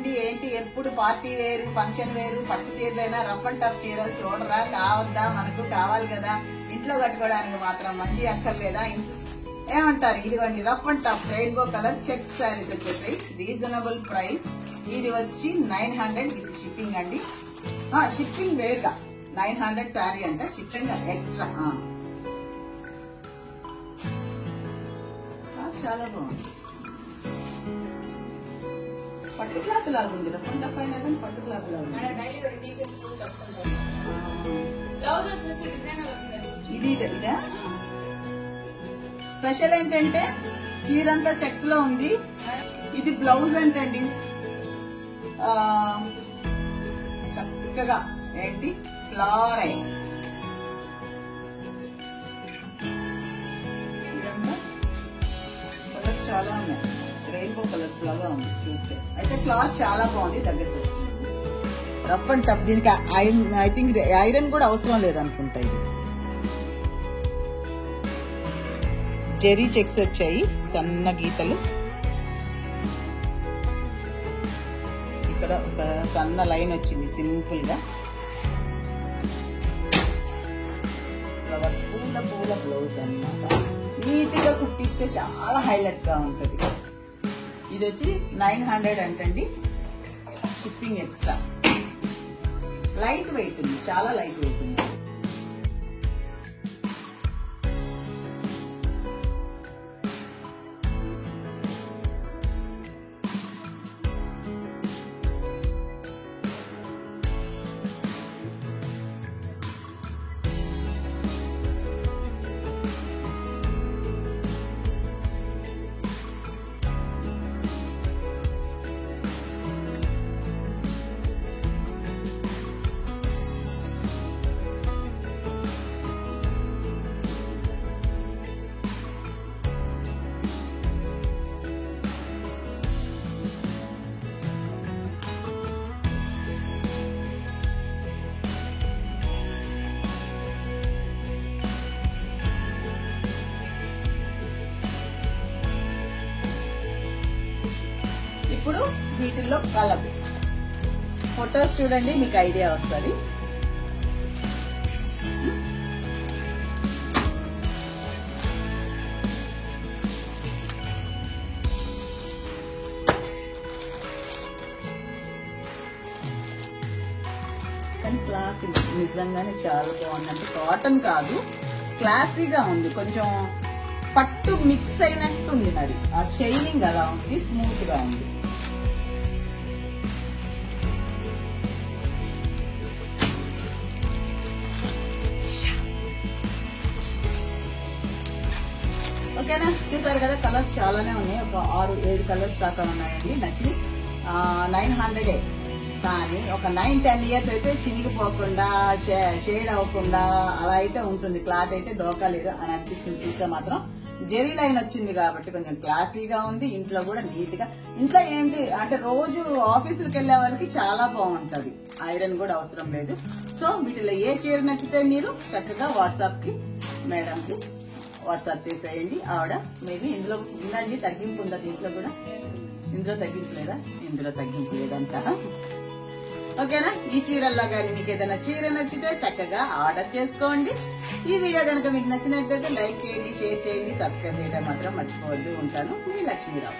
మంది ఏంటి ఎప్పుడు పార్టీ వేరు ఫంక్షన్ వేరు పట్టు చీరలైనా రఫ్ అండ్ టఫ్ చీరలు చూడరా కావద్దా మనకు కావాలి కదా ఇంట్లో కట్టుకోవడానికి మాత్రం మంచి అక్కర్లేదా ఏమంటారు? ఇదిగోండి rough and tough rainbow colour checks saris వచ్చేసాయి. Reasonable price. ఇది వచ్చి 900 విత్ షిప్పింగ్ అండి. షిప్పింగ్ వేరుగా 900 శారీ అంట, షిప్పింగ్ ఎక్స్ట్రా. చాలా బాగుంది. పట్టు క్లాత్ లాగా ఉంది. రఫ్ అండ్ టఫ్ అయినా కానీ పట్టు క్లాత్ లాగా ఉంది. ఇది ఇదా స్పెషల్ ఏంటంటే చీరంతా చెక్స్ లో ఉంది. ఇది బ్లౌజ్ ఏంటండి చక్కగా ఏంటి ఫ్లవర్ కలర్స్ చాలా ఉన్నాయి. రెయిన్బో కలర్స్ లాగా ఉంది చూస్తే. అయితే క్లాత్ చాలా బాగుంది. దగ్గరకు రఫ్ అండ్ టఫ్. దీనికి ఐ థింక్ ఐరన్ కూడా అవసరం లేదనుకుంటా. ఇది జెరీ చెక్స్ వచ్చాయి, సన్న గీతలు. ఇక్కడ ఒక సన్న లైన్ వచ్చింది సింపుల్ గా. ఫ్లవర్స్ పూల బ్లౌజ్ అన్నమాట. నీట్ గా కుట్టిస్తే చాలా హైలైట్ గా ఉంటది. ఇది వచ్చి 900 అంటండి, షిప్పింగ్ ఎక్స్ట్రా. లైట్ వెయిట్ ఉంది, చాలా లైట్ వెయిట్ ఉంది. ఇప్పుడు వీటిల్లో కలర్స్ ఫొటోస్ చూడండి, మీకు ఐడియా వస్తుంది. కానీ క్లాత్ నిజంగానే చాలా బాగుందండి. కాటన్ కాదు, క్లాసీగా ఉంది. కొంచెం పట్టు మిక్స్ అయినట్టు ఉంది. మరి ఆ షైనింగ్ అలా ఉంది, స్మూత్ గా ఉంది. ఓకేనా? చూసారు కదా, కలర్స్ చాలానే ఉన్నాయి. ఒక 6-7 కలర్స్ దాకా ఉన్నాయండి. నచ్చి 900 కానీ ఒక 9-10 ఇయర్స్ అయితే చినిగిపోకుండా షేడ్ అవ్వకుండా అలా అయితే ఉంటుంది. క్లాత్ అయితే డోకా లేదు అని అనిపిస్తుంది. చూస్తే మాత్రం జెరీ లైన్ వచ్చింది కాబట్టి కొంచెం క్లాసీగా ఉంది. ఇంట్లో కూడా నీట్ గా, ఇంట్లో ఏంటి అంటే రోజు ఆఫీసులకు వెళ్లే వాళ్ళకి చాలా బాగుంటది. ఐరన్ కూడా అవసరం లేదు. సో వీటిలో ఏ చీర నచ్చితే మీరు చక్కగా వాట్సాప్ కి మేడం కి వాట్సాప్ చేసేయండి. ఆవిడ మేబీ ఇందులో ఉందండి, తగ్గింపు ఉందా దీంట్లో కూడా? ఇందులో తగ్గించలేదా? ఇందులో తగ్గించలేదంట. ఓకేనా? ఈ చీరల్లో కానీ మీకు ఏదైనా చీర నచ్చితే చక్కగా ఆర్డర్ చేసుకోండి. ఈ వీడియో కనుక మీకు నచ్చినట్లయితే లైక్ చేయండి, షేర్ చేయండి, సబ్స్క్రైబ్ చేయడం మాత్రం మర్చిపోవద్దు. ఉంటాను, మీ లక్ష్మీరావు.